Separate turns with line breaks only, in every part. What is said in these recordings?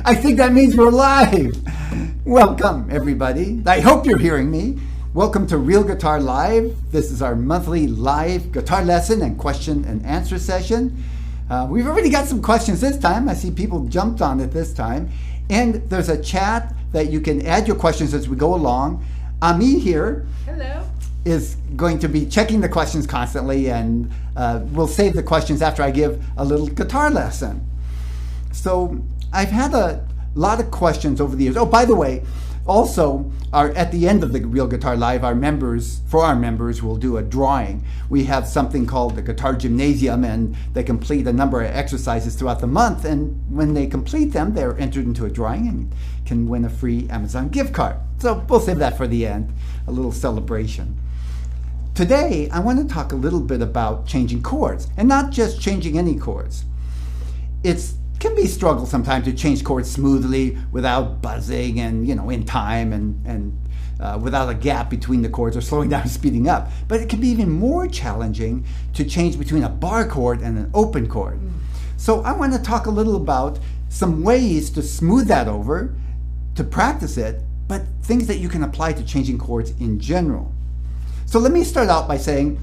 I think that means we're live. Welcome, everybody. I hope you're hearing me. Welcome to Real Guitar Live. This is our monthly live guitar lesson and question and answer session. We've already got some questions this time. I see people jumped on it this time. And there's a chat that you can add your questions as we go along. Ami here.
Hello.
Is going to be checking the questions constantly, and we'll save the questions after I give a little guitar lesson. So I've had a lot of questions over the years. Oh, by the way, also at the end of the Real Guitar Live, our members will do a drawing. We have something called the Guitar Gymnasium, and they complete a number of exercises throughout the month, and when they complete them, they're entered into a drawing and can win a free Amazon gift card. So we'll save that for the end, a little celebration. Today, I want to talk a little bit about changing chords, and not just changing any chords. It can be a struggle sometimes to change chords smoothly without buzzing and, in time and without a gap between the chords or slowing down and speeding up. But it can be even more challenging to change between a bar chord and an open chord. So I want to talk a little about some ways to smooth that over, to practice it, but things that you can apply to changing chords in general. So let me start out by saying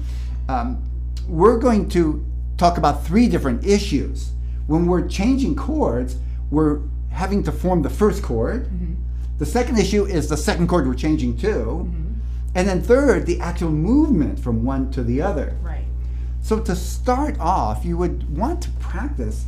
we're going to talk about three different issues. When we're changing chords, we're having to form the first chord. Mm-hmm. The second issue is the second chord we're changing to. Mm-hmm. And then third, the actual movement from one to the other.
Right.
So to start off, you would want to practice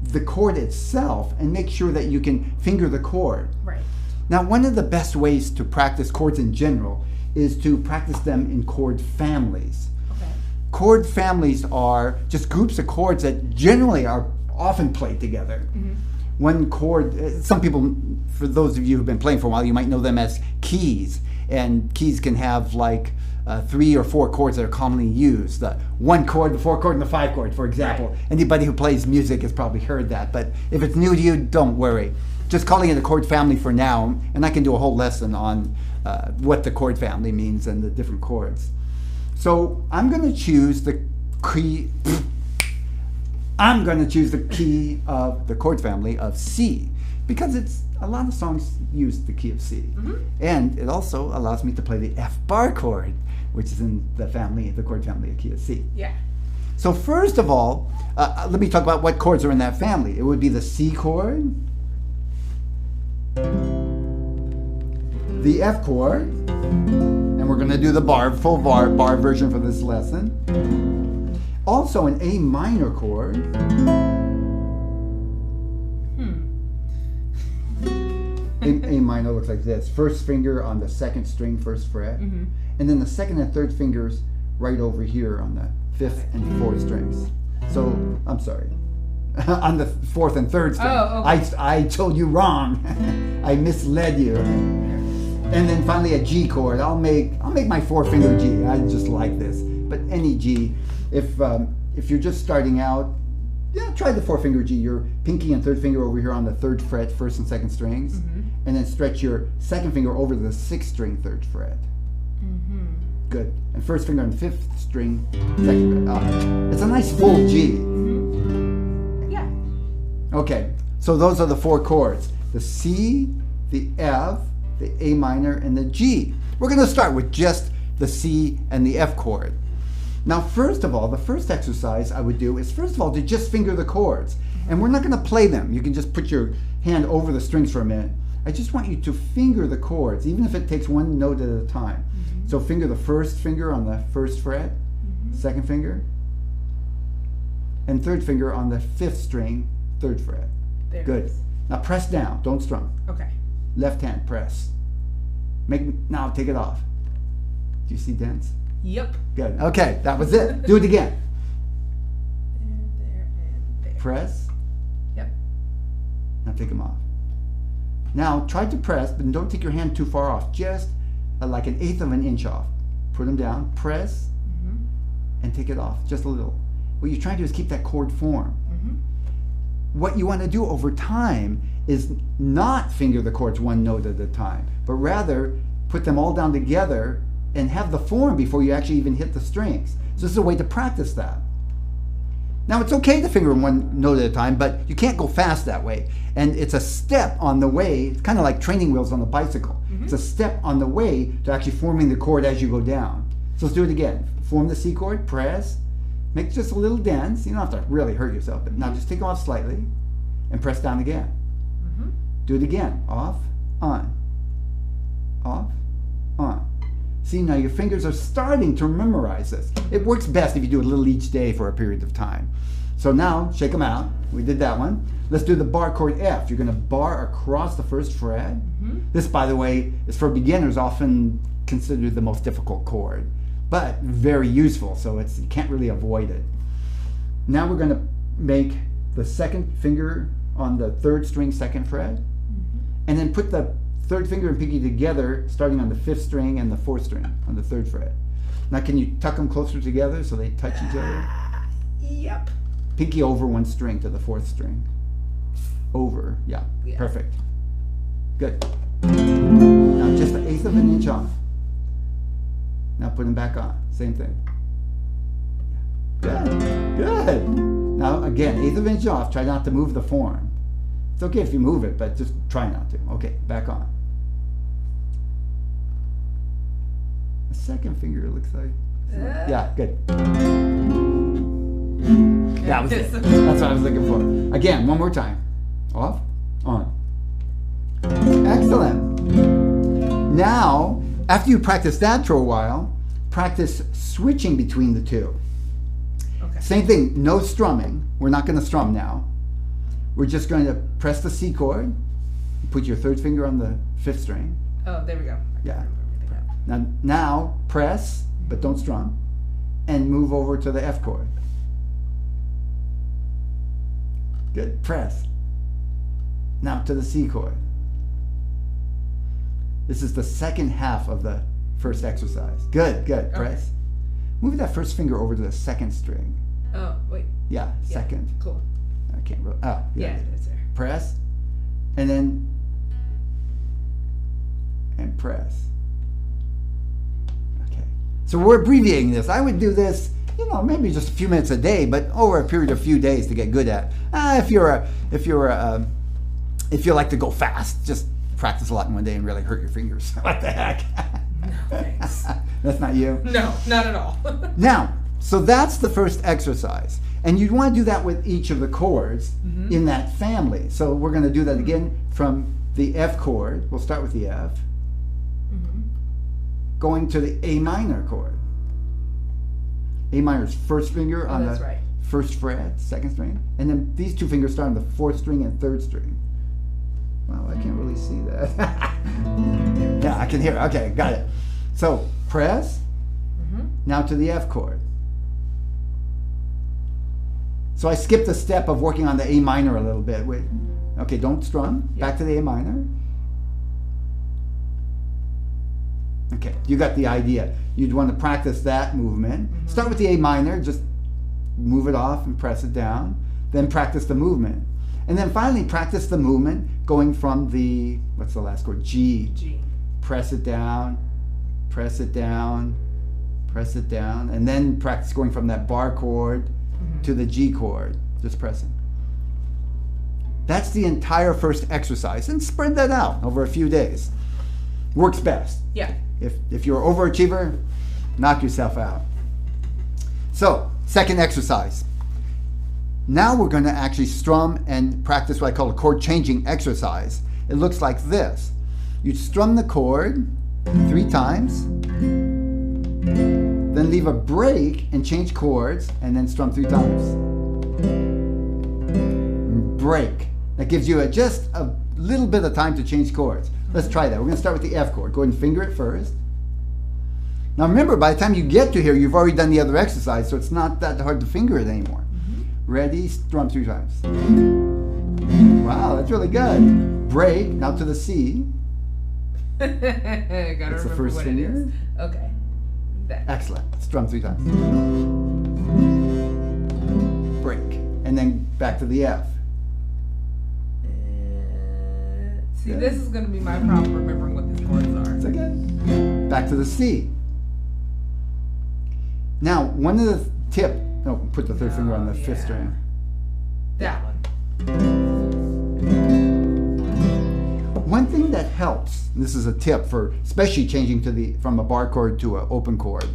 the chord itself and make sure that you can finger the chord.
Right.
Now, one of the best ways to practice chords in general is to practice them in chord families. Okay. Chord families are just groups of chords that generally are often played together. Mm-hmm. One chord, some people, for those of you who've been playing for a while, you might know them as keys. And keys can have like 3 or 4 chords that are commonly used. The 1 chord, the 4 chord, and the 5 chord, for example. Right. Anybody who plays music has probably heard that. But if it's new to you, don't worry. Just calling it a chord family for now, and I can do a whole lesson on what the chord family means and the different chords. So I'm going to choose the key. I'm going to choose the key of the chord family of C, because a lot of songs use the key of C. Mm-hmm. And it also allows me to play the F bar chord, which is in the chord family of key of C.
Yeah.
So first of all, let me talk about what chords are in that family. It would be the C chord, the F chord, and we're going to do the full bar version for this lesson. Also an A minor chord. A minor looks like this. First finger on the second string, first fret. Mm-hmm. And then the second and third fingers right over here on the fifth and fourth strings. So, I'm sorry. On the fourth and third string.
Oh, okay.
I told you wrong. I misled you. And then finally a G chord. I'll make my 4-finger G. I just like this. But any G. If you're just starting out, try the 4-finger G. Your pinky and third finger over here on the third fret, first and second strings, mm-hmm. and then stretch your second finger over the 6th string, third fret. Mm-hmm. Good. And first finger on the 5th string, second fret. It's a nice full G.
Mm-hmm. Yeah.
Okay. So those are the 4 chords: the C, the F, the A minor, and the G. We're going to start with just the C and the F chord. Now, first of all, the first exercise I would do is, first of all, to just finger the chords. And we're not going to play them. You can just put your hand over the strings for a minute. I just want you to finger the chords, even if it takes one note at a time. Mm-hmm. So finger the first finger on the first fret, mm-hmm. second finger, and third finger on the 5th string, third fret.
There.
Good. Now press down, don't strum.
Okay.
Left hand, press. Now take it off. Do you see dents?
Yep.
Good. Okay, that was it. Do it again.
There, and there.
Press.
Yep.
Now take them off. Now try to press, but don't take your hand too far off. Just like 1/8 of an inch off. Put them down, press, mm-hmm. and take it off just a little. What you're trying to do is keep that chord form. Mm-hmm. What you want to do over time is not finger the chords one note at a time, but rather put them all down together and have the form before you actually even hit the strings. So this is a way to practice that. Now, it's okay to finger one note at a time, but you can't go fast that way. And it's a step on the way. It's kind of like training wheels on a bicycle.
Mm-hmm.
It's a step on the way to actually forming the chord as you go down. So let's do it again. Form the C chord, press, make just a little dents. You don't have to really hurt yourself, but now just take off slightly and press down again.
Mm-hmm.
Do it again. Off, on, off, on. See, now your fingers are starting to memorize this. It works best if you do a little each day for a period of time. So now, shake them out. We did that one. Let's do the bar chord F. You're going to bar across the first fret.
Mm-hmm.
This, by the way, is for beginners often considered the most difficult chord, but very useful, so you can't really avoid it. Now we're going to make the second finger on the third string, second fret, and then put the third finger and pinky together, starting on the fifth string and the fourth string on the third fret. Now, can you tuck them closer together so they touch each other?
Yep.
Pinky over one string to the fourth string. Over, yeah. Perfect. Good. Now, just an eighth of an inch off. Now, put them back on. Same thing. Good. Good. Now, again, eighth of an inch off. Try not to move the form. It's okay if you move it, but just try not to. Okay, back on. The second finger, it looks like. Yeah, good. That was it. That's what I was looking for. Again, one more time. Off, on. Excellent. Now, after you practice that for a while, practice switching between the two.
Okay.
Same thing, no strumming. We're not going to strum now. We're just going to press the C chord, put your third finger on the fifth string.
Oh, there we go.
Yeah. Now press, but don't strum, and move over to the F chord. Good. Press. Now to the C chord. This is the second half of the first exercise. Good, good. Press.
Okay.
Move that first finger over to the second string.
Oh, wait.
Yeah, second.
Cool.
I can't really. Oh,
Yeah, it's there.
Press, and then, and press. Okay. So we're abbreviating this. I would do this, maybe just a few minutes a day, but over a period of few days to get good at. If you like to go fast, just practice a lot in one day and really hurt your fingers. What the heck?
No, thanks.
That's not you?
No, not at all.
Now, so that's the first exercise. And you'd want to do that with each of the chords in that family. So we're going to do that again from the F chord. We'll start with the F. Going to the A minor chord. A minor is first finger on the first fret, second string. And then these two fingers start on the fourth string and third string. Wow, I can't really see that. Yeah, I can hear it. Okay, got it. So press. Now to the F chord. So I skipped a step of working on the A minor a little bit. Wait. Okay, don't strum. Back to the A minor. Okay, you got the idea. You'd want to practice that movement. Start with the A minor, just move it off and press it down. Then practice the movement. And then finally practice the movement going from the, what's the last chord? G.
G.
Press it down, press it down, press it down. And then practice going from that bar chord to the G chord, just pressing. That's the entire first exercise, and spread that out over a few days. Works best.
Yeah.
If you're an overachiever, knock yourself out. So, second exercise. Now we're going to actually strum and practice what I call a chord changing exercise. It looks like this. You strum the chord 3 times, then leave a break and change chords, and then strum 3 times. Break. That gives you just a little bit of time to change chords. Let's try that. We're going to start with the F chord. Go ahead and finger it first. Now remember, by the time you get to here, you've already done the other exercise, so it's not that hard to finger it anymore. Ready? Strum 3 times. Wow, that's really good. Break. Now to the C.
Gotta
That's the
remember
first
what
finger.
it is. Okay. That.
Excellent. Strum 3 times. Break. And then back to the F.
See, this is going to be my problem remembering what these chords are.
It's okay. Back to the C. Now, one of the tip No, put the third finger on the fifth string.
That one.
One thing that helps, and this is a tip for especially changing from a bar chord to an open chord,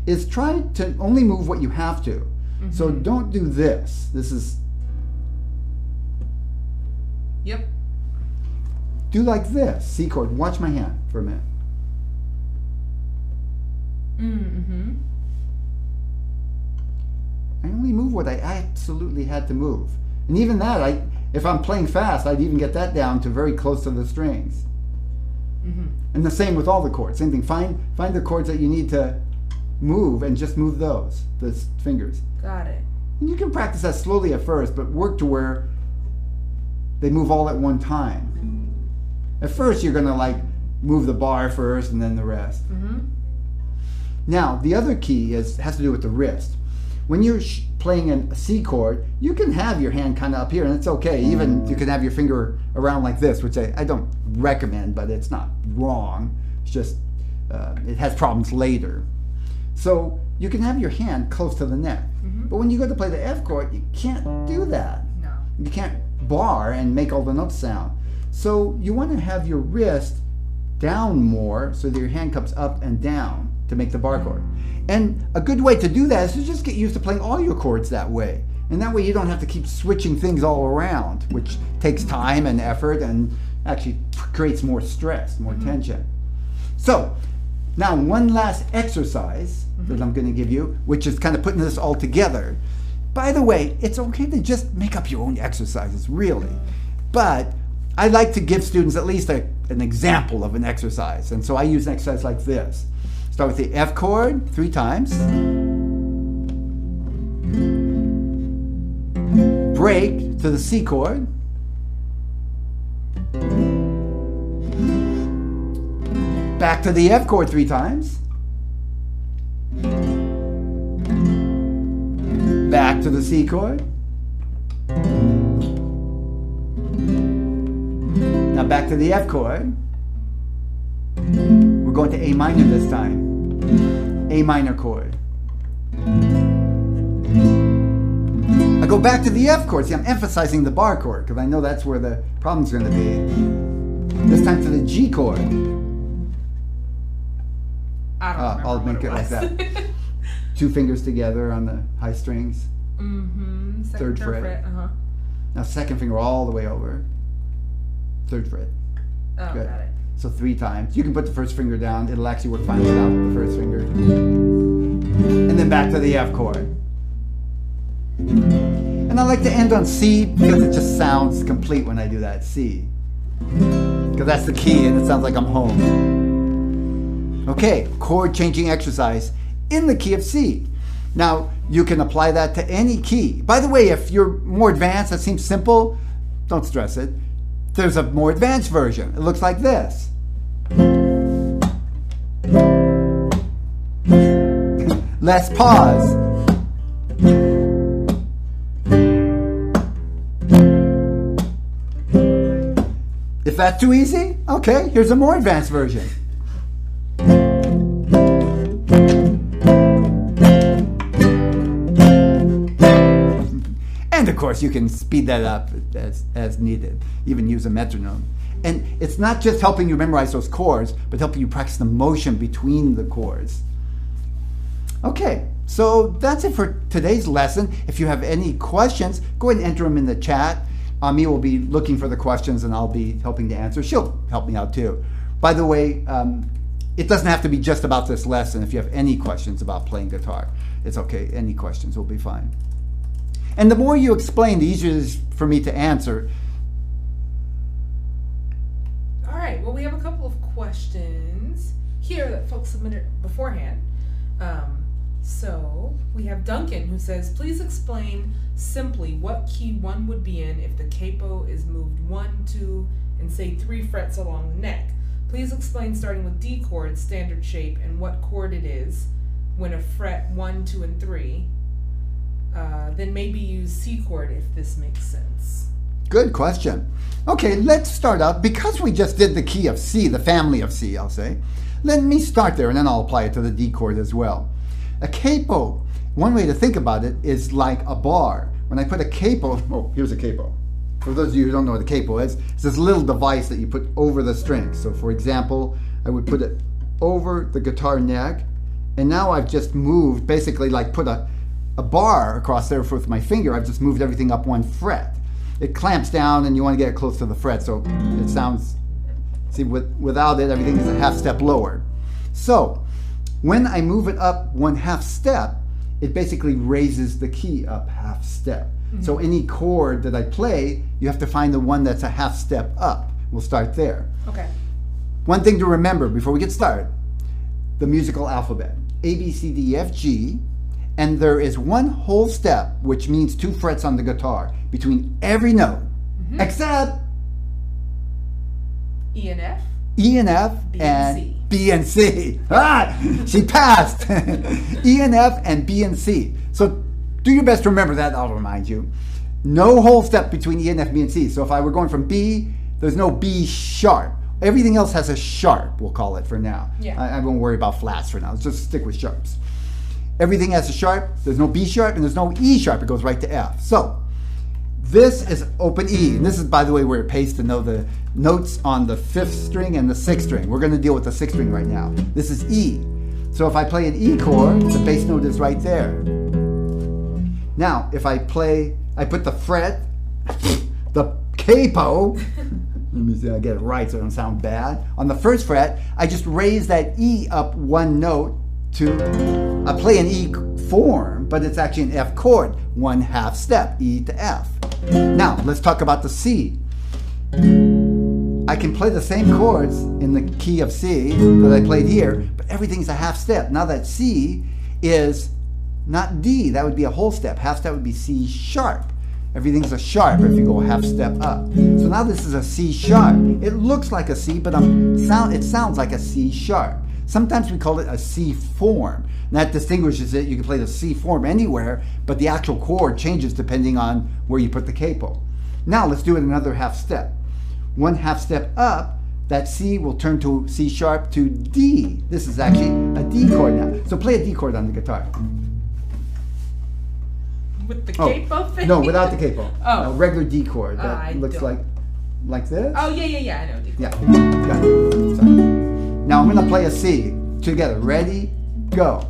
is try to only move what you have to. Mm-hmm. So don't do this. This is...
Yep.
Do like this, C chord. Watch my hand for a minute.
Mm-hmm.
I only move what I absolutely had to move. And even that, if I'm playing fast, I'd even get that down to very close to the strings.
Mm-hmm.
And the same with all the chords. Same thing. Find the chords that you need to move and just move those, the fingers.
Got it.
And you can practice that slowly at first, but work to where they move all at one time. At first, you're going to move the bar first and then the rest.
Mm-hmm.
Now, the other key has to do with the wrist. When you're playing a C chord, you can have your hand kind of up here, and it's okay. Even you can have your finger around like this, which I don't recommend, but it's not wrong. It's just, it has problems later. So you can have your hand close to the neck. Mm-hmm. But when you go to play the F chord, you can't do that.
No.
You can't bar and make all the notes sound. So you want to have your wrist down more so that your hand comes up and down to make the bar chord. And a good way to do that is to just get used to playing all your chords that way. And that way you don't have to keep switching things all around, which takes time and effort and actually creates more stress, more tension. So now one last exercise that I'm going to give you, which is kind of putting this all together. By the way, it's okay to just make up your own exercises, really. But I like to give students at least an example of an exercise. And so I use an exercise like this. Start with the F chord 3 times. Break to the C chord. Back to the F chord 3 times. Back to the C chord. Now back to the F chord. We're going to A minor this time. A minor chord. I go back to the F chord. See, I'm emphasizing the bar chord because I know that's where the problem's going to be. This time to the G chord. I'll make it like that. 2 fingers together on the high strings.
Mm-hmm.
Third fret.
Uh-huh.
Now second finger all the way over. 3rd fret.
Oh,
Good.
got it.
So 3 times. You can put the first finger down. It'll actually work fine without the first finger. And then back to the F chord. And I like to end on C because it just sounds complete when I do that. C. Because that's the key and it sounds like I'm home. Okay, chord changing exercise in the key of C. Now, you can apply that to any key. By the way, if you're more advanced, that seems simple, don't stress it. There's a more advanced version. It looks like this. Less pause. If that's too easy, okay, here's a more advanced version. And of course, you can speed that up as needed, even use a metronome. And it's not just helping you memorize those chords, but helping you practice the motion between the chords. Okay, so that's it for today's lesson. If you have any questions, go ahead and enter them in the chat. Ami will be looking for the questions and I'll be helping to answer. She'll help me out too. By the way, it doesn't have to be just about this lesson. If you have any questions about playing guitar, it's okay. Any questions will be fine. And the more you explain, the easier it is for me to answer.
All right, well, we have a couple of questions here that folks submitted beforehand. So we have Duncan who says, please explain simply what key one would be in if the capo is moved 1, 2, and say 3 frets along the neck. Please explain starting with D chord, standard shape, and what chord it is when a fret 1, 2, and 3. Then maybe use C chord if this makes sense.
Good question. Okay, let's start out. Because we just did the key of C, the family of C, I'll say, let me start there and then I'll apply it to the D chord as well. A capo one way to think about it is like a bar. When I put a capo, oh, here's a capo. For those of you who don't know what a capo is, it's this little device that you put over the string. So for example, I would put it over the guitar neck, and now I've just moved, basically like put a bar across there with my finger. I've just moved everything up one fret. It clamps down and you want to get it close to the fret, so it sounds, see, without it, everything is a half step lower. So when I move it up one half step, it basically raises the key up half step. Mm-hmm. So any chord that I play, you have to find the one that's a half step up. We'll start there.
Okay.
One thing to remember before we get started, the musical alphabet, A, B, C, D, E, F, G, and there is one whole step, which means 2 frets on the guitar, between every note, except
E and F,
B and
C.
B and C. Ah, she passed. E and F and B and C. So do your best to remember that. I'll remind you. No whole step between E and F, B and C. So if I were going from B, there's no B sharp. Everything else has a sharp, we'll call it for now.
Yeah.
I won't worry about flats for now. Let's just stick with sharps. Everything has a sharp. There's no B sharp and there's no E sharp. It goes right to F. So this is open E. And this is, by the way, where it pays to know the notes on the 5th string and the 6th string. We're going to deal with the 6th string right now. This is E. So if I play an E chord, the bass note is right there. Now, if I put the fret, the capo, let me see, I get it right so it don't sound bad. On the 1st fret, I just raise that E up one note to, I play an E form, but it's actually an F chord, one half step, E to F. Now, let's talk about the C. I can play the same chords in the key of C that I played here, but everything's a half step. Now that C is not D, that would be a whole step. Half step would be C sharp. Everything's a sharp if you go a half step up. So now this is a C sharp. It looks like a C, but it sounds like a C sharp. Sometimes we call it a C form. And that distinguishes it. You can play the C form anywhere, but the actual chord changes depending on where you put the capo. Now let's do it another half step. One half step up, that C will turn to C sharp to D. This is actually a D chord now. So play a D chord on the guitar.
With the capo thing?
No, without the capo.
Oh.
A regular D chord that looks like this.
Oh, yeah, I know D chord.
Yeah, got it. Sorry. Now I'm going to play a C together. Ready? Go.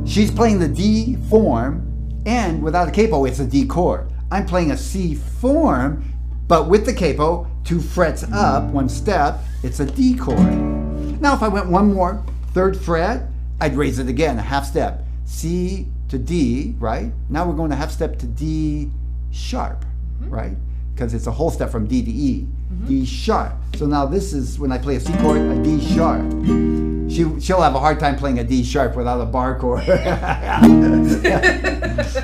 She's playing the D form, and without a capo, it's a D chord. I'm playing a C form, but with the capo, 2 frets up, one step, it's a D chord. Now if I went one more, 3rd fret, I'd raise it again, a half step. C to D, right? Now we're going a half step to D sharp, right? Because it's a whole step from D to E. D sharp. So now this is, when I play a C chord, a D sharp. She'll have a hard time playing a D sharp without a bar chord.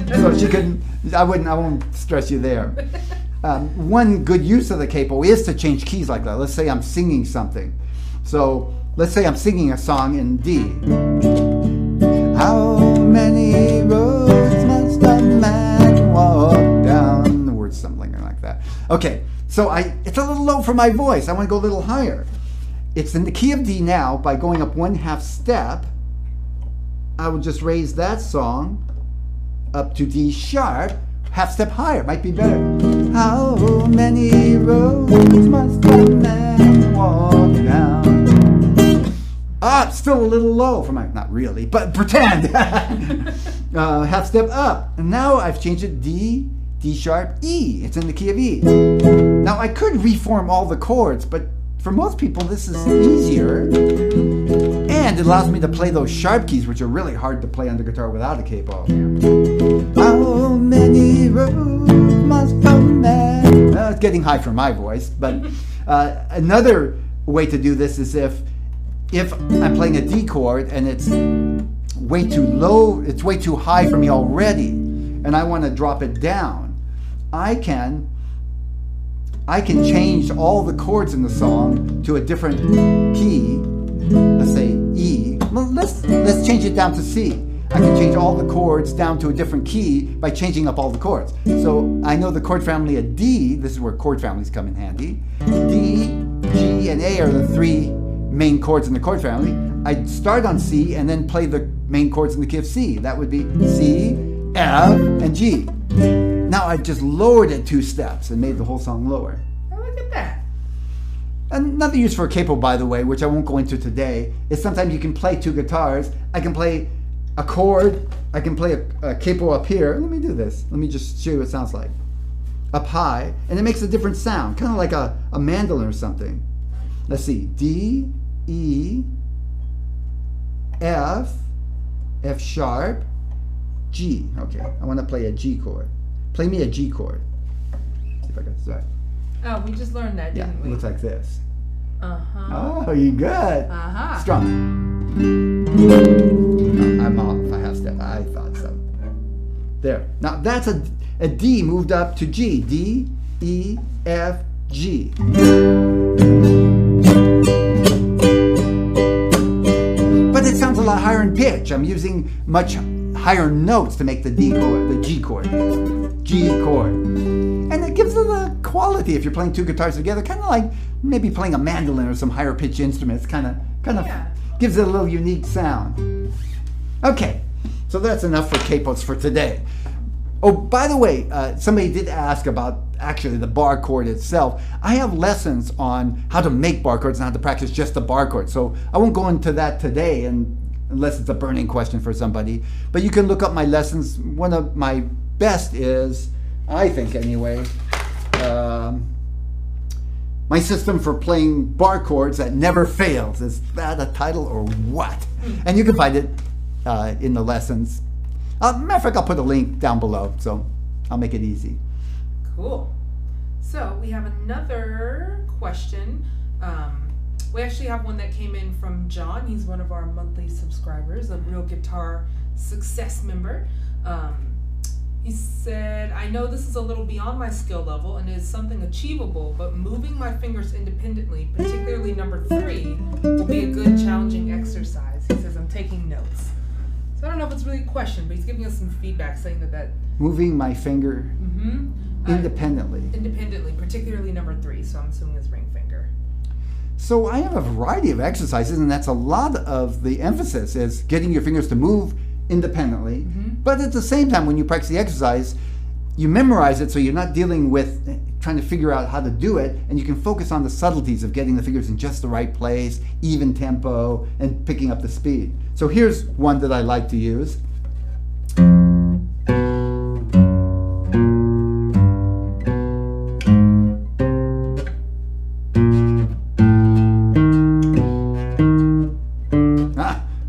So she couldn't, I won't stress you there. One good use of the capo is to change keys like that. Let's say I'm singing something. So let's say I'm singing a song in D. How many roads must a man walk down? The word's something like that. Okay, so it's a little low for my voice. I want to go a little higher. It's in the key of D now. By going up one half step, I will just raise that song up to D sharp, half step higher. Might be better. How many roads must a man walk down? It's still a little low for my, not really, but pretend. Half step up. And now I've changed it D sharp, E. It's in the key of E. Now I could reform all the chords, but for most people this is easier. And it allows me to play those sharp keys, which are really hard to play on the guitar without a capo. How many roads must a man... it's getting high for my voice, but another way to do this is if I'm playing a D chord and it's way too low, it's way too high for me already, and I want to drop it down, I can change all the chords in the song to a different key. Let's say E. Well, let's change it down to C. I can change all the chords down to a different key by changing up all the chords. So I know the chord family of D. This is where chord families come in handy. D, G, C, and A are the three main chords in the chord family. I'd start on C and then play the main chords in the key of C. That would be C, F, and G. Now I just lowered it 2 steps and made the whole song lower.
Oh, look at that.
Another use for a capo, by the way, which I won't go into today, is sometimes you can play 2 guitars. I can play a chord, I can play a capo up here. Let me do this. Let me just show you what it sounds like. Up high, and it makes a different sound, kind of like a mandolin or something. Let's see, D, E, F, F sharp, G. Okay, I want to play a G chord. Play me a G chord. See if I got this right.
Oh, we just learned that, didn't we?
It looks like this.
Uh-huh.
Oh, you good.
Uh-huh.
Strum. Oh, I'm off a half step. I thought so. There. Now that's a D moved up to G. D, E, F, G. But it sounds a lot higher in pitch. I'm using much higher notes to make the D chord, the G chord. G chord. And it gives it a quality if you're playing 2 guitars together, kind of like maybe playing a mandolin or some higher pitch instrument. It's kind of gives it a little unique sound. Okay, so that's enough for capos for today. Oh, by the way, somebody did ask about actually the bar chord itself. I have lessons on how to make bar chords and how to practice just the bar chord. So I won't go into that today unless it's a burning question for somebody. But you can look up my lessons. One of my best is, I think anyway, my system for playing bar chords that never fails. Is that a title or what? And you can find it in the lessons. Matter of fact, I'll put a link down below, so I'll make it easy.
Cool. So we have another question. We actually have one that came in from John. He's one of our monthly subscribers, a Real Guitar Success member. He said, I know this is a little beyond my skill level and is something achievable, but moving my fingers independently, particularly number 3, will be a good challenging exercise. He says, I'm taking notes. So I don't know if it's really a question, but he's giving us some feedback saying that
moving my finger independently.
Independently, particularly number 3, so I'm assuming it's ring finger.
So I have a variety of exercises, and that's a lot of the emphasis is getting your fingers to move independently. But at the same time, when you practice the exercise, you memorize it so you're not dealing with trying to figure out how to do it, and you can focus on the subtleties of getting the fingers in just the right place, even tempo, and picking up the speed. So here's one that I like to use.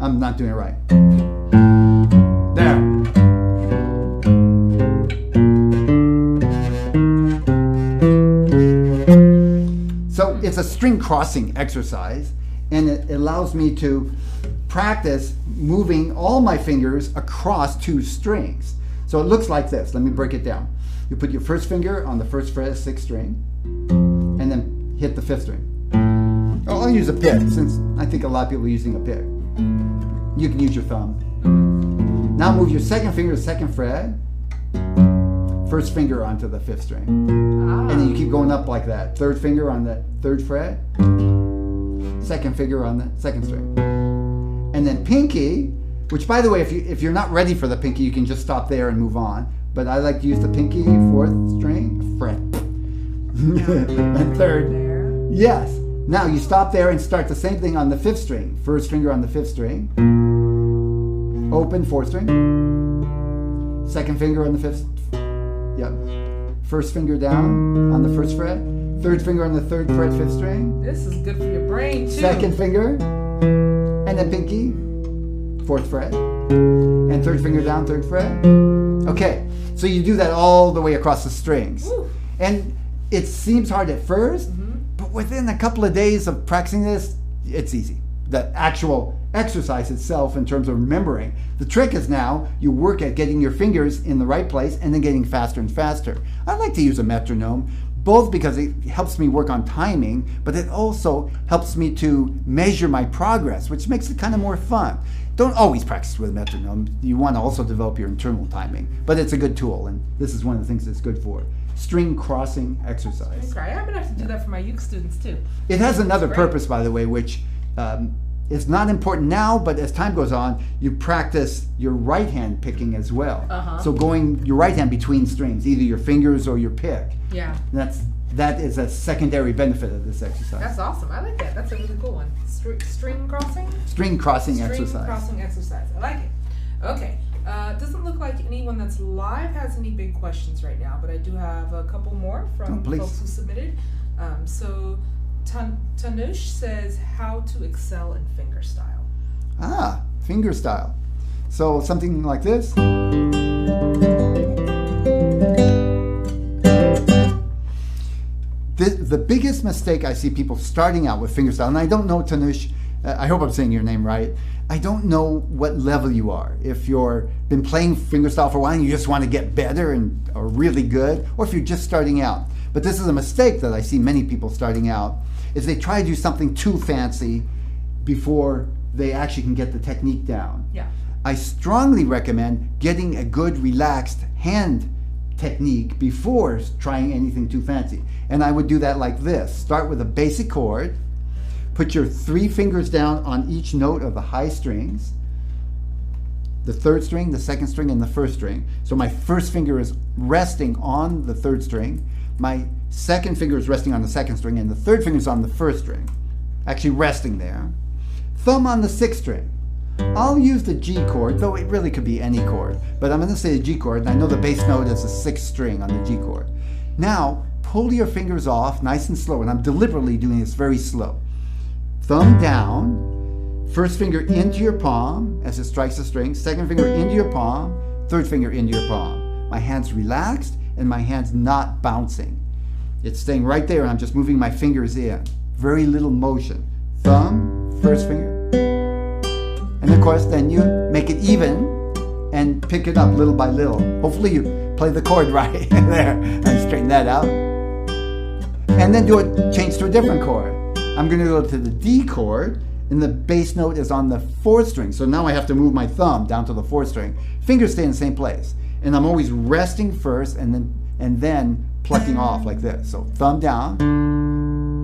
I'm not doing it right. There. So it's a string crossing exercise, and it allows me to practice moving all my fingers across 2 strings. So it looks like this. Let me break it down. You put your first finger on the first fret of 6th string, and then hit the 5th string. I'll use a pick, since I think a lot of people are using a pick. You can use your thumb. Now move your second finger to 2nd fret, first finger onto the 5th string. And then you keep going up like that. 3rd finger on the 3rd fret, 2nd finger on the 2nd string. And then pinky, which by the way, if you're not ready for the pinky, you can just stop there and move on. But I like to use the pinky, 4th string, fret. And 3rd. Yes. Now you stop there and start the same thing on the 5th string. First finger on the 5th string. Open 4th string. 2nd finger on the 5th. Yep. First finger down on the 1st fret. 3rd finger on the 3rd fret, 5th string.
This is good for your brain too.
2nd finger. And then pinky. 4th fret. And 3rd finger down, 3rd fret. Okay. So you do that all the way across the strings. Woo. And it seems hard at first. But within a couple of days of practicing this, it's easy. The actual exercise itself in terms of remembering. The trick is now you work at getting your fingers in the right place and then getting faster and faster. I like to use a metronome, both because it helps me work on timing, but it also helps me to measure my progress, which makes it kind of more fun. Don't always practice with a metronome. You want to also develop your internal timing, but it's a good tool, and this is one of the things it's good for. string crossing exercise.
I'm going to have to do that for my uke students too.
It has another purpose, by the way, which is not important now, but as time goes on, you practice your right hand picking as well. So going your right hand between strings, either your fingers or your pick.
Yeah.
That is a secondary benefit of this exercise.
That's awesome. I like that. That's a really cool one. String crossing?
String crossing exercise.
String crossing exercise. I like it. Okay. It doesn't look like anyone that's live has any big questions right now, but I do have a couple more from folks who submitted. So Tanush says, how to excel in fingerstyle.
Ah, fingerstyle. So something like this. The biggest mistake I see people starting out with fingerstyle, and I don't know, Tanush, I hope I'm saying your name right. I don't know what level you are. If you've been playing fingerstyle for a while and you just want to get better and are really good, or if you're just starting out. But this is a mistake that I see many people starting out, is they try to do something too fancy before they actually can get the technique down.
Yeah.
I strongly recommend getting a good relaxed hand technique before trying anything too fancy. And I would do that like this. Start with a basic chord. Put your 3 fingers down on each note of the high strings. The 3rd string, the 2nd string, and the 1st string. So my 1st finger is resting on the 3rd string. My 2nd finger is resting on the 2nd string, and the 3rd finger is on the 1st string. Actually resting there. Thumb on the 6th string. I'll use the G chord, though it really could be any chord. But I'm going to say the G chord, and I know the bass note is the 6th string on the G chord. Now, pull your fingers off nice and slow, and I'm deliberately doing this very slow. Thumb down, 1st finger into your palm as it strikes the string, 2nd finger into your palm, 3rd finger into your palm. My hand's relaxed and my hand's not bouncing. It's staying right there and I'm just moving my fingers in. Very little motion. Thumb, 1st finger. And of course then you make it even and pick it up little by little. Hopefully you play the chord right there and straighten that out. And then change to a different chord. I'm going to go to the D chord, and the bass note is on the 4th string. So now I have to move my thumb down to the 4th string. Fingers stay in the same place. And I'm always resting first and then plucking off like this. So thumb down,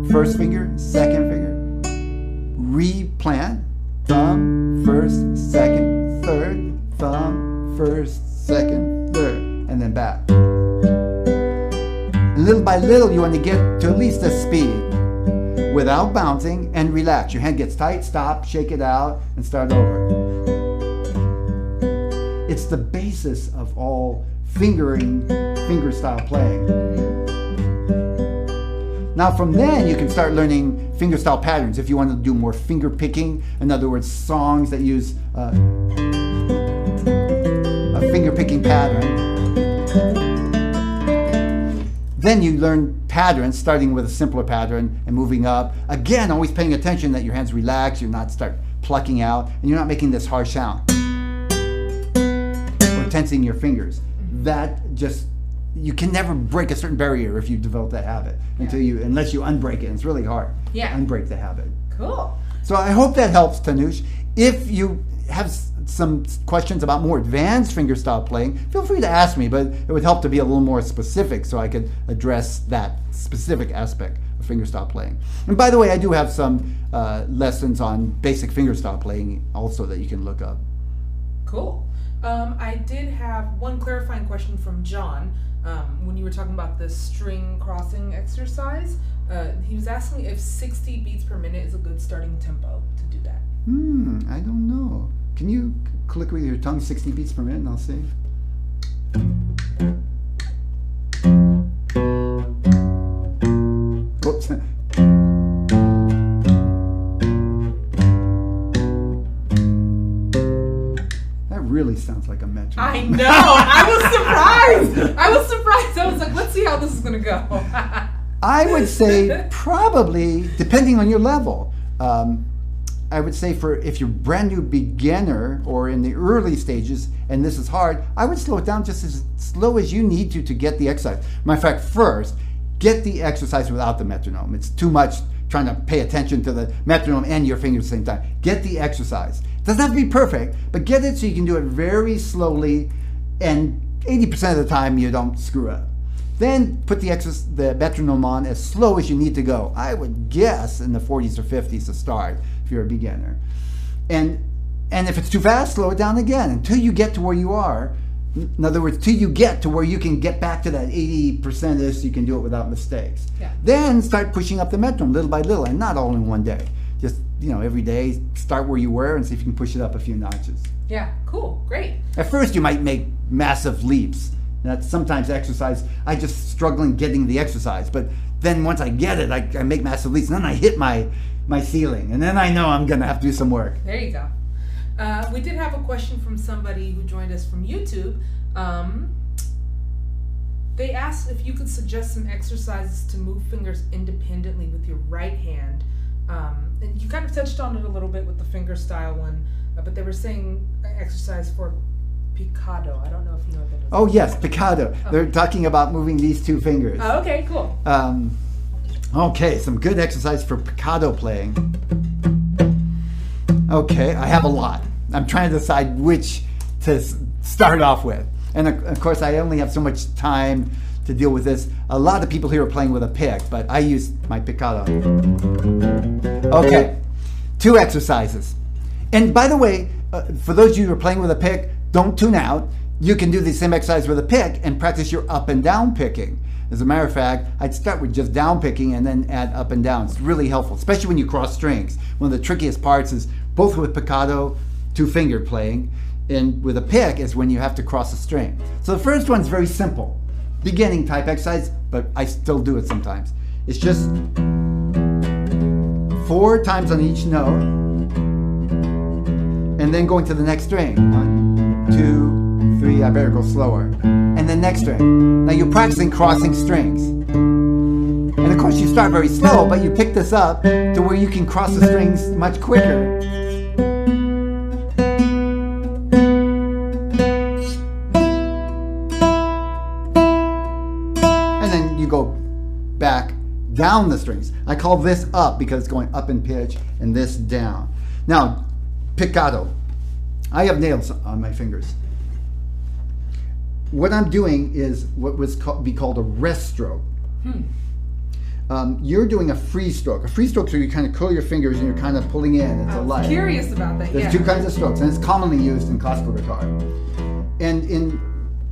1st finger, 2nd finger, replant, thumb, 1st, 2nd, 3rd, thumb, 1st, 2nd, 3rd, and then back. And little by little you want to get to at least this speed, without bouncing, and relax. Your hand gets tight, stop, shake it out, and start over. It's the basis of all fingerstyle playing. Now from then you can start learning fingerstyle patterns if you want to do more finger picking. In other words, songs that use a finger picking pattern. Then you learn patterns, starting with a simpler pattern and moving up. Again, always paying attention that your hands relax, you're not start plucking out, and you're not making this harsh sound. Or tensing your fingers. You can never break a certain barrier if you develop that habit unless you unbreak it. It's really hard to unbreak the habit.
Cool.
So I hope that helps, Tanush. If you have some questions about more advanced fingerstyle playing, feel free to ask me, but it would help to be a little more specific so I could address that specific aspect of fingerstyle playing. And by the way, I do have some lessons on basic fingerstyle playing also that you can look up.
Cool. I did have one clarifying question from John when you were talking about the string crossing exercise. He was asking if 60 beats per minute is a good starting tempo to do that.
I don't know. Can you click with your tongue 60 beats per minute and I'll see? Oops. That really sounds like a metronome.
I know! I was surprised! I was like, let's see how this is going to go.
I would say probably, depending on your level, I would say if you're brand new beginner or in the early stages and this is hard, I would slow it down just as slow as you need to get the exercise. Matter of fact, first, get the exercise without the metronome. It's too much trying to pay attention to the metronome and your fingers at the same time. Get the exercise. It doesn't have to be perfect, but get it so you can do it very slowly, and 80% of the time you don't screw up. Then put the metronome on as slow as you need to go. I would guess in the 40s or 50s to start if you're a beginner. And if it's too fast, slow it down again until you get to where you are. In other words, till you get to where you can get back to that 80%ish, you can do it without mistakes.
Yeah.
Then start pushing up the metronome little by little, and not all in one day. Just, every day, start where you were and see if you can push it up a few notches.
Yeah, cool, great.
At first, you might make massive leaps. That's sometimes exercise. I just struggling getting the exercise, but then once I get it, I make massive leaps, and then I hit my ceiling, and then I know I'm going to have to do some work.
There you go. We did have a question from somebody who joined us from YouTube. They asked if you could suggest some exercises to move fingers independently with your right hand. And you kind of touched on it a little bit with the finger style one, but they were saying exercise for Picado. I don't know if you know what that is.
Oh yes, Picado. Okay. They're talking about moving these two fingers.
Oh, okay, cool.
Okay, some good exercise for Picado playing. Okay, I have a lot. I'm trying to decide which to start off with. And of course, I only have so much time to deal with this. A lot of people here are playing with a pick, but I use my Picado. Okay, 2 exercises. And by the way, for those of you who are playing with a pick, don't tune out. You can do the same exercise with a pick and practice your up and down picking. As a matter of fact, I'd start with just down picking and then add up and down. It's really helpful, especially when you cross strings. One of the trickiest parts is both with Picado, 2-finger playing, and with a pick is when you have to cross a string. So the first one's very simple. Beginning type exercise, but I still do it sometimes. It's just 4 times on each note, and then going to the next string. 1, 2, 3, I better go slower. And then next string. Now you're practicing crossing strings. And of course you start very slow, but you pick this up to where you can cross the strings much quicker. And then you go back down the strings. I call this up because it's going up in pitch, and this down. Now, Picado. I have nails on my fingers. What I'm doing is what would be called a rest stroke. You're doing a free stroke. A free stroke, so you kind of curl your fingers and you're kind of pulling in. It's a light.
I'm curious about that.
There's 2 kinds of strokes, and it's commonly used in classical guitar. And in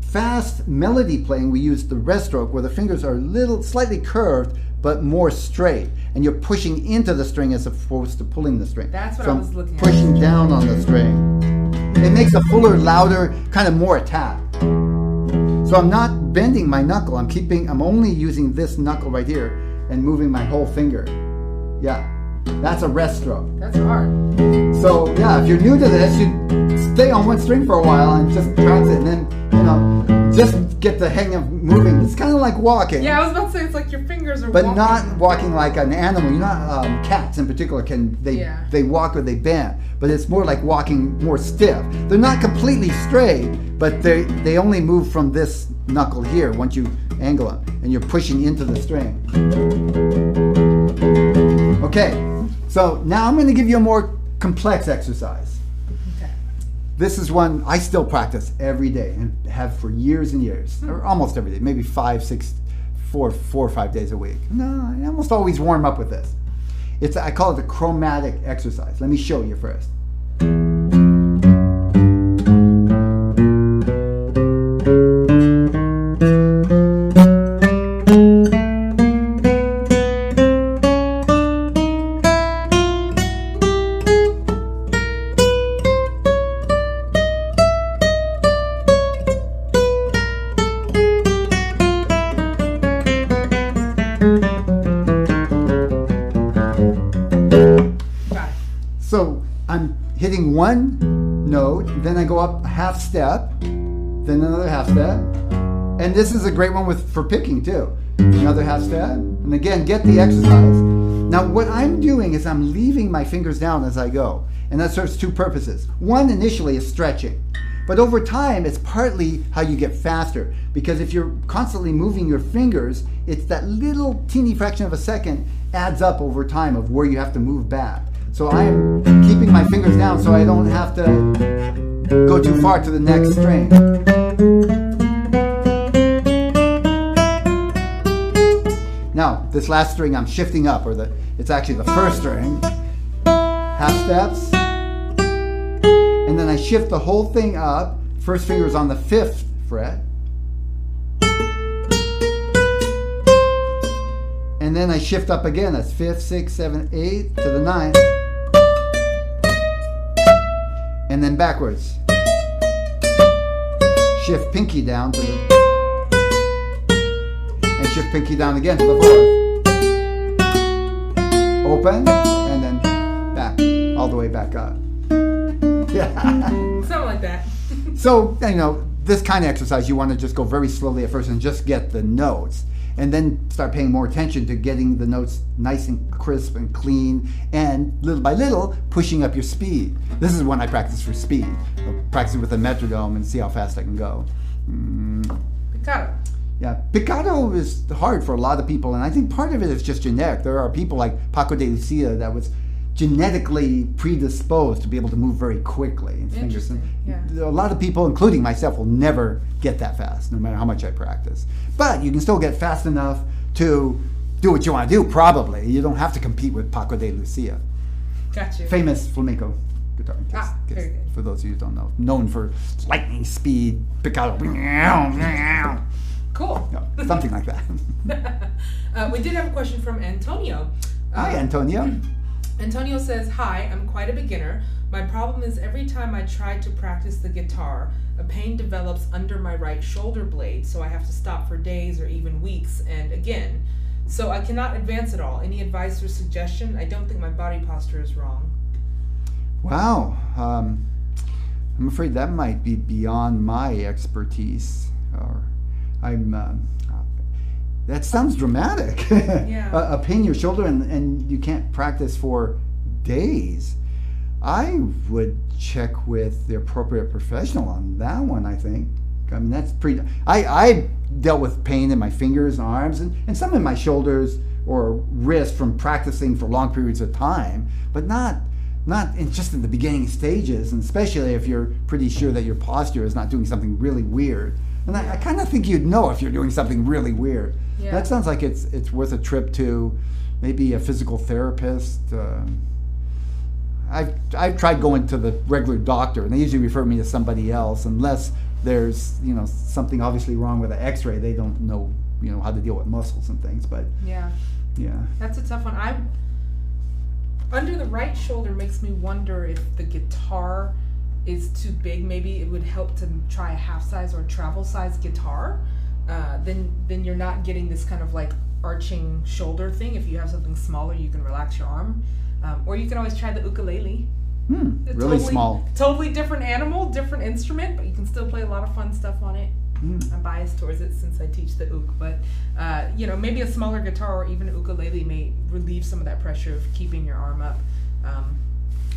fast melody playing, we use the rest stroke, where the fingers are slightly curved, but more straight, and you're pushing into the string as opposed to pulling the string.
That's what I was looking at.
Pushing down on the string. It makes a fuller, louder, kind of more attack. So I'm not bending my knuckle. I'm only using this knuckle right here and moving my whole finger. Yeah, that's a rest stroke.
That's hard.
So yeah, if you're new to this, you stay on one string for a while and just practice it, and then just get the hang of moving. It's kind of like walking.
Yeah, I was about to say it's like your fingers are
but
walking.
Not walking like an animal. You're not cats in particular. They walk or they bend, but it's more like walking more stiff. They're not completely straight, but they only move from this knuckle here once you angle them, and you're pushing into the string. Okay, so now I'm going to give you a more complex exercise. This is one I still practice every day and have for years and years, or almost every day, maybe 4 or 5 days a week. No, I almost always warm up with this. I call it the chromatic exercise. Let me show you first. So I'm hitting one note, then I go up a half step, then another half step, and this is a great one for picking too. Another half step, and again, get the exercise. Now what I'm doing is I'm leaving my fingers down as I go, and that serves 2 purposes. One initially is stretching, but over time it's partly how you get faster, because if you're constantly moving your fingers, it's that little teeny fraction of a second adds up over time of where you have to move back. So I am keeping my fingers down so I don't have to go too far to the next string. this last string I'm shifting up, or it's actually the first string. Half steps. And then I shift the whole thing up. First finger is on the 5th fret. And then I shift up again. That's 5th, 6th, 7th, 8th to the 9th. And then backwards. Shift pinky down to the... And shift pinky down again to the 4th. Open, and then back. All the way back up. Yeah.
Something like that.
So, you know, this kind of exercise, you want to just go very slowly at first and just get the notes. And then start paying more attention to getting the notes nice and crisp and clean, and little by little pushing up your speed. This is when I practice for speed. I'll practice with a metronome and see how fast I can go.
Picado.
Yeah, Picado is hard for a lot of people, and I think part of it is just genetic. There are people like Paco de Lucia that was genetically predisposed to be able to move very quickly.
Interesting. Yeah.
A lot of people, including myself, will never get that fast, no matter how much I practice. But you can still get fast enough to do what you want to do, probably. You don't have to compete with Paco de Lucia.
Gotcha.
Famous flamenco guitarist.
Very good.
For those of you who don't know. Known for lightning speed, Picado.
Cool.
No, something like that.
We did have a question from Antonio.
Hi, Antonio.
Antonio says, "Hi, I'm quite a beginner. My problem is every time I try to practice the guitar, a pain develops under my right shoulder blade, so I have to stop for days or even weeks, and again. So I cannot advance at all. Any advice or suggestion? I don't think my body posture is wrong."
Wow. I'm afraid that might be beyond my expertise. That sounds dramatic.
Yeah.
A pain in your shoulder and you can't practice for days. I would check with the appropriate professional on that one, I think. I mean, that's pretty... I dealt with pain in my fingers and arms and some in my shoulders or wrist from practicing for long periods of time, but not just in the beginning stages, and especially if you're pretty sure that your posture is not doing something really weird. And I kind of think you'd know if you're doing something really weird. Yeah. That sounds like it's worth a trip to maybe a physical therapist. I've tried going to the regular doctor, and they usually refer me to somebody else unless there's something obviously wrong with an X-ray. They don't know how to deal with muscles and things. But yeah,
that's a tough one. Under the right shoulder makes me wonder if the guitar is too big. Maybe it would help to try a half size or travel size guitar. Then you're not getting this kind of like arching shoulder thing. If you have something smaller, you can relax your arm. Or you can always try the ukulele.
Really small.
Totally different animal, different instrument, but you can still play a lot of fun stuff on it. I'm biased towards it since I teach the uk, but maybe a smaller guitar or even a ukulele may relieve some of that pressure of keeping your arm up.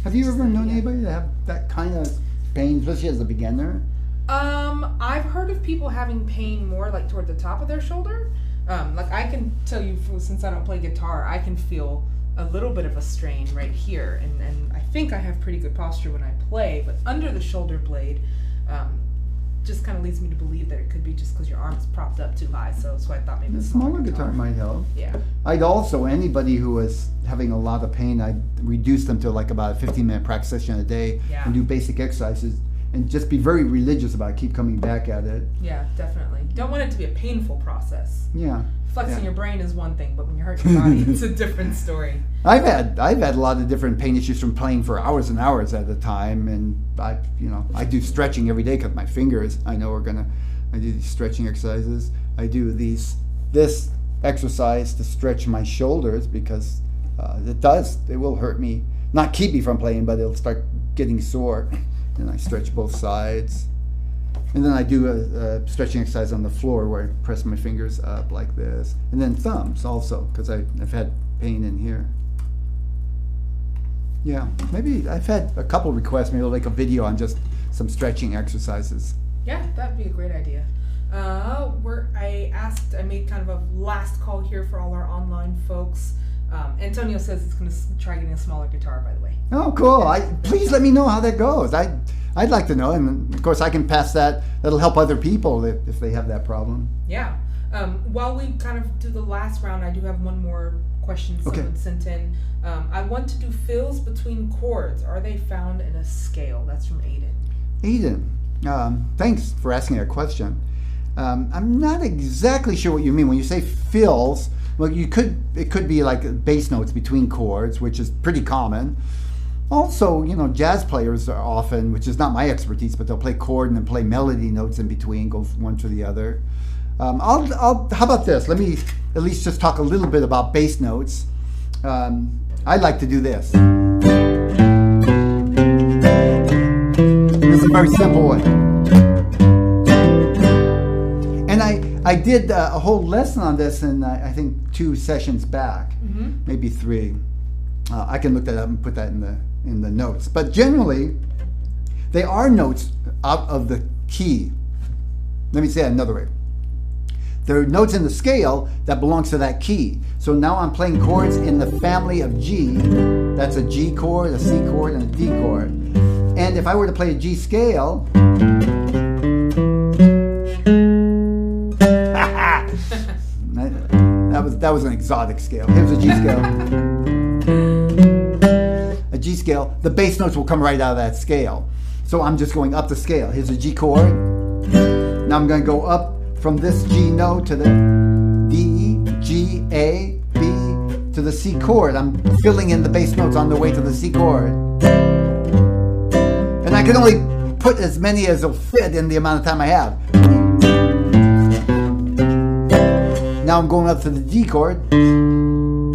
Have you ever known anybody that have that kind of pain, especially as a beginner?
I've heard of people having pain more like toward the top of their shoulder. Like I can tell you, since I don't play guitar, I can feel a little bit of a strain right here, and I think I have pretty good posture when I play, but under the shoulder blade just kind of leads me to believe that it could be just because your arm is propped up too high, so I thought maybe a
smaller guitar might help.
Yeah.
I'd also, anybody who was having a lot of pain, I'd reduce them to like about a 15-minute practice session a day and do basic exercises and just be very religious about it, keep coming back at it.
Yeah, definitely. Don't want it to be a painful process.
Yeah.
Flexing your brain is one thing, but when you hurt your body, it's a different story.
I've had a lot of different pain issues from playing for hours and hours at a time, and I do stretching every day because my fingers I do these stretching exercises. I do this exercise to stretch my shoulders because it will hurt me, not keep me from playing, but it'll start getting sore, and I stretch both sides. And then I do a stretching exercise on the floor where I press my fingers up like this. And then thumbs also, because I've had pain in here. Yeah, maybe I've had a couple requests. Maybe I'll make a video on just some stretching exercises.
Yeah, that'd be a great idea. I made kind of a last call here for all our online folks. Antonio says he's going to try getting a smaller guitar, by the way.
Oh, cool. Please let me know how that goes. I'd like to know, and of course I can pass that. That'll help other people if they have that problem.
Yeah. While we kind of do the last round, I do have one more question someone sent in. I want to do fills between chords. Are they found in a scale? That's from Aiden.
Aiden, thanks for asking that question. I'm not exactly sure what you mean when you say fills. Well, it could be like bass notes between chords, which is pretty common. Also, jazz players are often, which is not my expertise, but they'll play chord and then play melody notes in between, go from one to the other. How about this? Let me at least just talk a little bit about bass notes. I like to do this. It's a very simple one. And I did a whole lesson on this in, I think, 2 sessions back, maybe 3. I can look that up and put that in the notes. But generally, they are notes out of the key. Let me say it another way. There are notes in the scale that belongs to that key. So now I'm playing chords in the family of G. That's a G chord, a C chord, and a D chord. And if I were to play a G scale, that was an exotic scale. Here's a G scale. A G scale, the bass notes will come right out of that scale. So I'm just going up the scale. Here's a G chord. Now I'm going to go up from this G note to the D, G, A, B, to the C chord. I'm filling in the bass notes on the way to the C chord. And I can only put as many as will fit in the amount of time I have. Now I'm going up to the D chord. I'm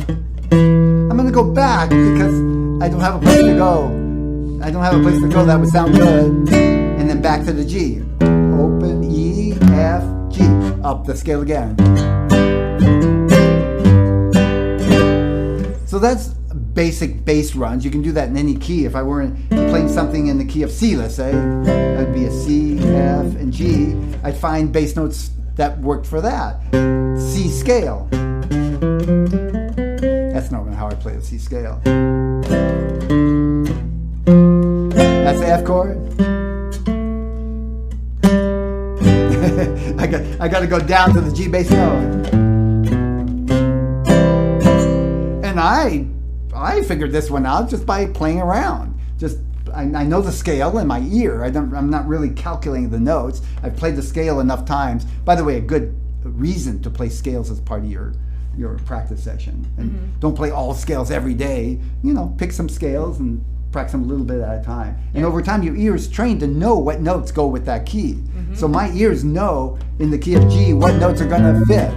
going to go back because I don't have a place to go. I don't have a place to go that would sound good. And then back to the G. Open, E, F, G. Up the scale again. So that's basic bass runs. You can do that in any key. If I were playing something in the key of C, let's say, that would be a C, F, and G. I'd find bass notes that worked for that. C scale. That's not how I play the C scale. That's the F chord. I got to go down to the G bass note. And I figured this one out just by playing around. I know the scale in my ear. I'm not really calculating the notes. I've played the scale enough times. By the way, a good reason to play scales as part of your practice session. And don't play all scales every day. Pick some scales and practice them a little bit at a time. And over time, your ears trained to know what notes go with that key. So my ears know in the key of G what notes are going to fit.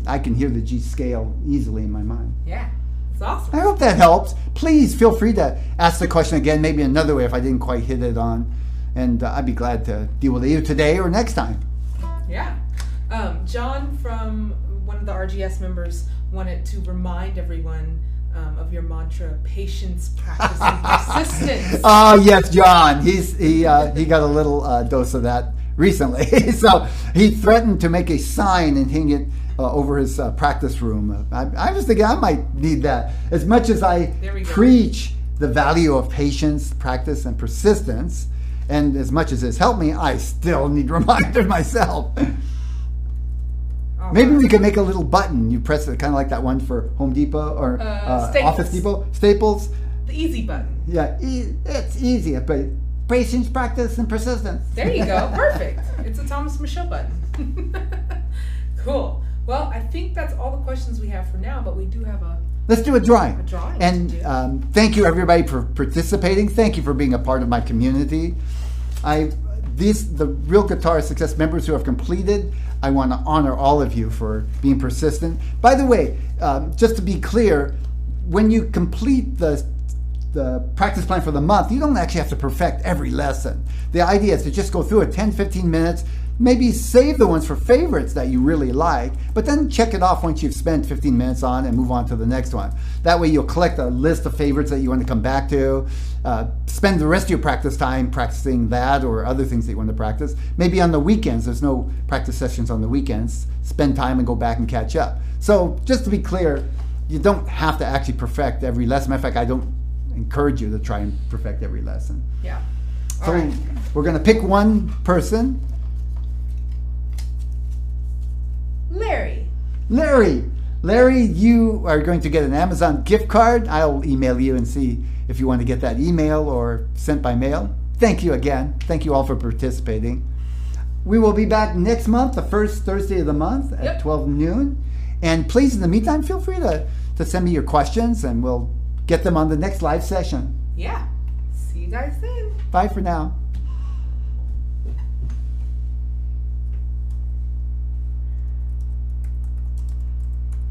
I can hear the G scale easily in my mind.
Yeah, it's awesome.
I hope that helps. Please feel free to ask the question again, maybe another way if I didn't quite hit it on. And I'd be glad to deal with it either today or next time.
Yeah. John from one of the RGS members wanted to remind everyone of your mantra, patience, practice, and persistence.
Oh, yes, John. He got a little dose of that recently. So he threatened to make a sign and hang it over his practice room. I was thinking I might need that. As much as I preach the value of patience, practice, and persistence, and as much as it's helped me, I still need reminders myself. Maybe we could make a little button. You press it, kind of like that one for Home Depot or Office Depot. Staples.
The easy button.
Yeah, it's easy. But patience, practice, and persistence.
There you go. Perfect. It's a Tomas Michaud button. Cool. Well, I think that's all the questions we have for now, but we do have
Let's do a drawing. And thank you, everybody, for participating. Thank you for being a part of my community. The Real Guitar Success members who have completed, I want to honor all of you for being persistent. By the way, just to be clear, when you complete the practice plan for the month, you don't actually have to perfect every lesson. The idea is to just go through it 10-15 minutes, maybe save the ones for favorites that you really like, but then check it off once you've spent 15 minutes on and move on to the next one. That way you'll collect a list of favorites that you want to come back to. Spend the rest of your practice time practicing that or other things that you want to practice. Maybe on the weekends, there's no practice sessions on the weekends. Spend time and go back and catch up. So just to be clear, you don't have to actually perfect every lesson. Matter of fact, I don't encourage you to try and perfect every lesson.
Yeah.
So, We're going to pick one person. Larry, you are going to get an Amazon gift card. I'll email you and see if you want to get that email or sent by mail. Thank you again. Thank you all for participating. We will be back next month, the first Thursday of the month at 12 noon. And please, in the meantime, feel free to send me your questions and we'll get them on the next live session.
Yeah. See you guys then.
Bye for now.